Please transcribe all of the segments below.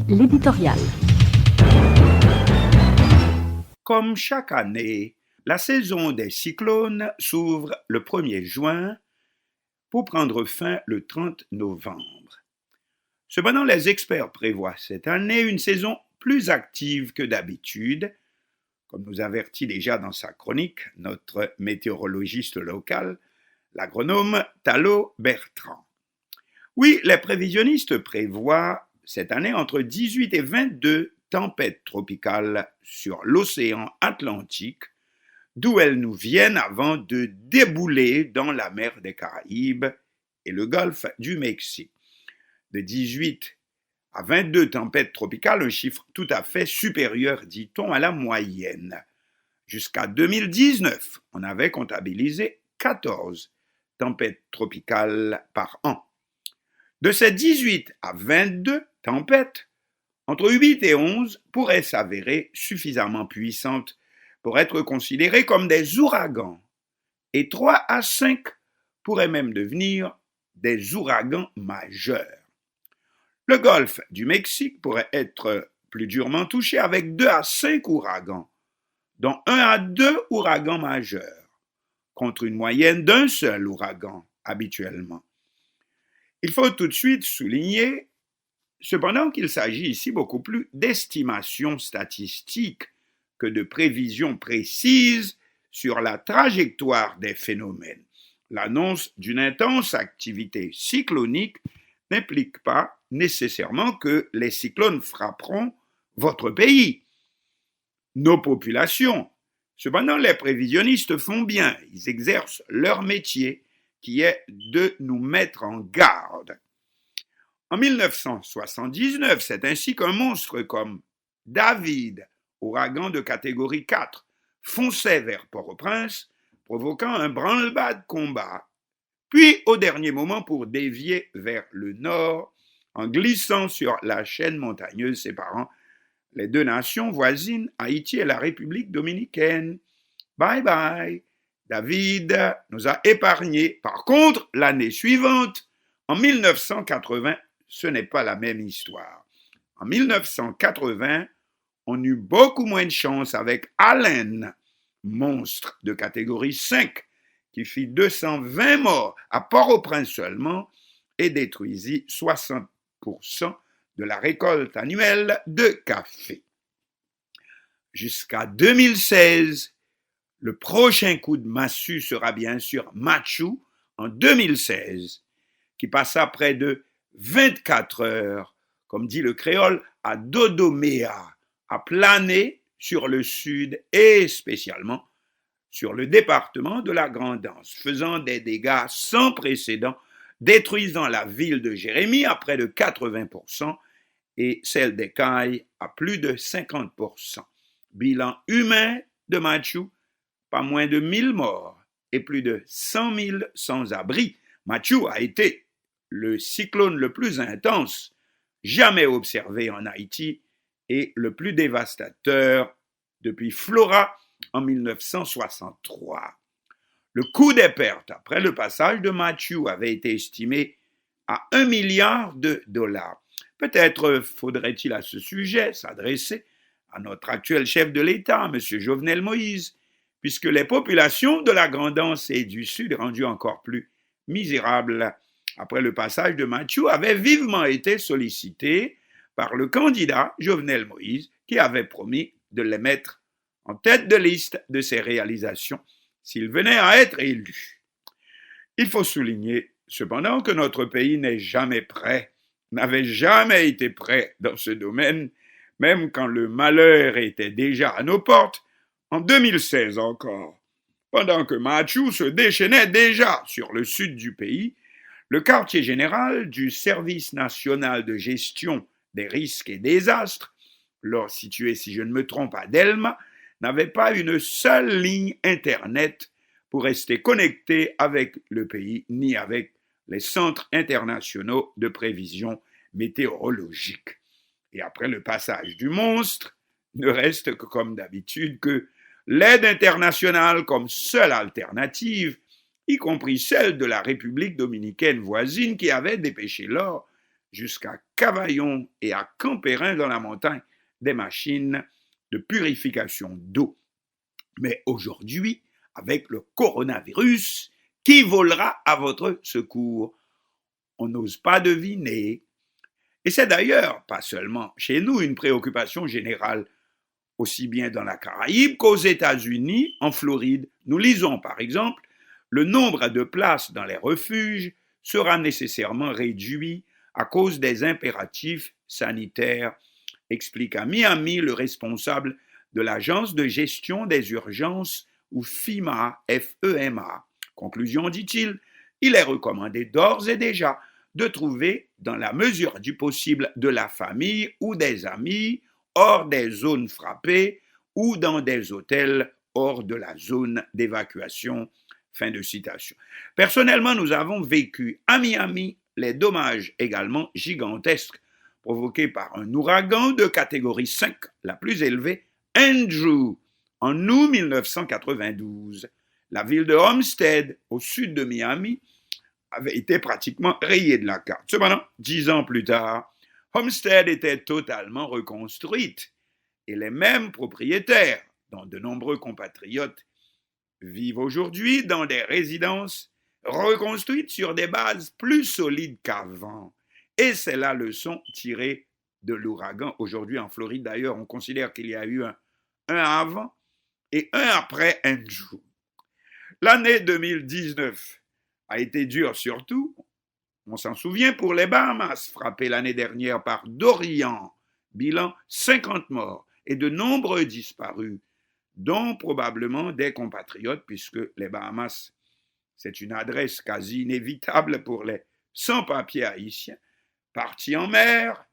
L'éditorial. Comme chaque année, la saison des cyclones s'ouvre le 1er juin pour prendre fin le 30 novembre. Cependant, les experts prévoient cette année une saison plus active que d'habitude, comme nous avertit déjà dans sa chronique notre météorologiste local, l'agronome Thalo Bertrand. Oui, les prévisionnistes prévoient cette année entre 18 et 22 tempêtes tropicales sur l'océan Atlantique, d'où elles nous viennent avant de débouler dans la mer des Caraïbes et le golfe du Mexique. De 18 à 22 tempêtes tropicales, un chiffre tout à fait supérieur, dit-on, à la moyenne. Jusqu'à 2019, on avait comptabilisé 14 tempêtes tropicales par an. De ces 18 à 22 tempêtes, entre 8 et 11 pourraient s'avérer suffisamment puissantes pour être considérées comme des ouragans, et 3 à 5 pourraient même devenir des ouragans majeurs. Le golfe du Mexique pourrait être plus durement touché avec 2 à 5 ouragans, dont 1 à 2 ouragans majeurs, contre une moyenne d'un seul ouragan habituellement. Il faut tout de suite souligner, cependant, qu'il s'agit ici beaucoup plus d'estimations statistiques que de prévisions précises sur la trajectoire des phénomènes. L'annonce d'une intense activité cyclonique n'implique pas nécessairement que les cyclones frapperont votre pays, nos populations. Cependant, les prévisionnistes font bien, ils exercent leur métier, qui est de nous mettre en garde. En 1979, c'est ainsi qu'un monstre comme David, ouragan de catégorie 4, fonçait vers Port-au-Prince, provoquant un branle-bas de combat, puis au dernier moment pour dévier vers le nord, en glissant sur la chaîne montagneuse séparant les deux nations voisines, Haïti et la République dominicaine. Bye bye! David nous a épargnés. Par contre, l'année suivante, en 1980, ce n'est pas la même histoire. En 1980, on eut beaucoup moins de chance avec Allen, monstre de catégorie 5, qui fit 220 morts à Port-au-Prince seulement et détruisit 60% de la récolte annuelle de café. Jusqu'à 2016, le prochain coup de massue sera bien sûr Machu en 2016, qui passa près de 24 heures, comme dit le créole, à Dodomea, à planer sur le sud et spécialement sur le département de la Grande-Anse, faisant des dégâts sans précédent, détruisant la ville de Jérémie à près de 80% et celle des Cayes à plus de 50%. Bilan humain de Machu, pas moins de 1000 morts et plus de 100 000 sans-abri. Machu a été le cyclone le plus intense jamais observé en Haïti et le plus dévastateur depuis Flora en 1963. Le coût des pertes après le passage de Machu avait été estimé à $1 milliard. Peut-être faudrait-il à ce sujet s'adresser à notre actuel chef de l'État, M. Jovenel Moïse, puisque les populations de la Grande-Anse et du Sud, rendues encore plus misérables après le passage de Machu, avaient vivement été sollicitées par le candidat Jovenel Moïse, qui avait promis de les mettre en tête de liste de ses réalisations s'il venait à être élu. Il faut souligner cependant que notre pays n'avait jamais été prêt dans ce domaine, même quand le malheur était déjà à nos portes, en 2016 encore. Pendant que Machu se déchaînait déjà sur le sud du pays, le quartier général du Service national de gestion des risques et désastres, lors situé, si je ne me trompe, à Delma, n'avait pas une seule ligne Internet pour rester connecté avec le pays, ni avec les centres internationaux de prévision météorologique. Et après le passage du monstre, ne reste que, comme d'habitude, que l'aide internationale comme seule alternative, y compris celle de la République dominicaine voisine qui avait dépêché l'or jusqu'à Cavaillon et à Campérin dans la montagne des machines de purification d'eau. Mais aujourd'hui, avec le coronavirus, qui volera à votre secours? On n'ose pas deviner. Et c'est d'ailleurs, pas seulement chez nous, une préoccupation générale, aussi bien dans la Caraïbe qu'aux États-Unis, en Floride. Nous lisons par exemple, le nombre de places dans les refuges sera nécessairement réduit à cause des impératifs sanitaires, explique à Miami le responsable de l'Agence de gestion des urgences ou FEMA, F-E-M-A. Conclusion, dit-il, il est recommandé d'ores et déjà de trouver, dans la mesure du possible, de la famille ou des amis hors des zones frappées ou dans des hôtels hors de la zone d'évacuation. Fin de citation. Personnellement, nous avons vécu à Miami les dommages également gigantesques provoqués par un ouragan de catégorie 5, la plus élevée, Andrew, en août 1992. La ville de Homestead, au sud de Miami, avait été pratiquement rayée de la carte. Cependant, 10 ans plus tard, Homestead était totalement reconstruite et les mêmes propriétaires, dont de nombreux compatriotes, vivent aujourd'hui dans des résidences reconstruites sur des bases plus solides qu'avant. Et c'est la leçon tirée de l'ouragan. Aujourd'hui en Floride, d'ailleurs, on considère qu'il y a eu un avant et un après Andrew. L'année 2019 a été dure surtout, on s'en souvient, pour les Bahamas, frappées l'année dernière par Dorian, bilan 50 morts et de nombreux disparus, dont probablement des compatriotes, puisque les Bahamas, c'est une adresse quasi inévitable pour les sans-papiers haïtiens, partis en mer,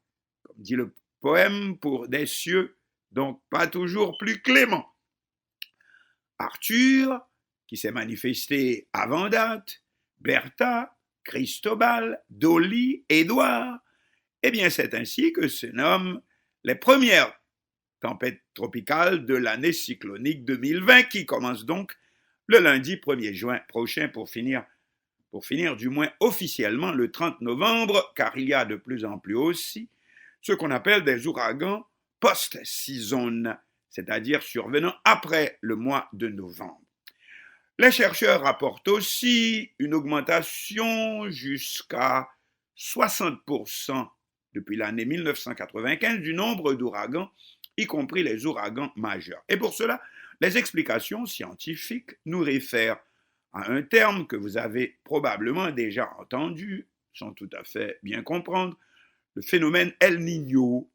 comme dit le poème, pour des cieux, donc pas toujours plus cléments. Arthur, qui s'est manifesté avant date, Bertha, Cristobal, Dolly, Édouard, eh bien c'est ainsi que se nomment les premières tempête tropicale de l'année cyclonique 2020 qui commence donc le lundi 1er juin prochain pour finir du moins officiellement le 30 novembre, car il y a de plus en plus aussi ce qu'on appelle des ouragans post-season, c'est-à-dire survenant après le mois de novembre. Les chercheurs rapportent aussi une augmentation jusqu'à 60% depuis l'année 1995 du nombre d'ouragans, y compris les ouragans majeurs. Et pour cela, les explications scientifiques nous réfèrent à un terme que vous avez probablement déjà entendu, sans tout à fait bien comprendre, le phénomène El Niño.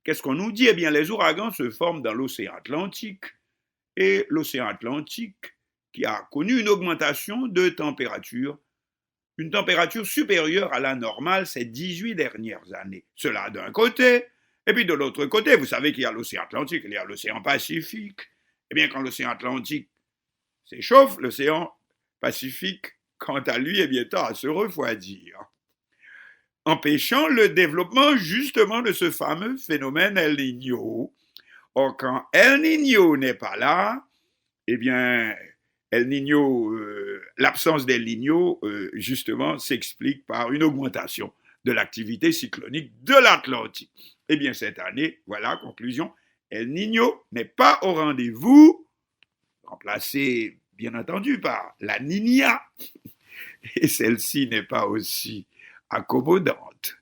Qu'est-ce qu'on nous dit? Eh bien, les ouragans se forment dans l'océan Atlantique, et l'océan Atlantique qui a connu une augmentation de température, une température supérieure à la normale ces 18 dernières années. Cela d'un côté. Et puis de l'autre côté, vous savez qu'il y a l'océan Atlantique, il y a l'océan Pacifique. Eh bien, quand l'océan Atlantique s'échauffe, l'océan Pacifique, quant à lui, est bientôt à se refroidir, empêchant le développement justement de ce fameux phénomène El Niño. Or, quand El Niño n'est pas là, eh bien, El Niño, l'absence d'El Niño, justement, s'explique par une augmentation de l'activité cyclonique de l'Atlantique. Eh bien, cette année, voilà, conclusion, El Niño n'est pas au rendez-vous, remplacé, bien entendu, par la Niña, et celle-ci n'est pas aussi accommodante.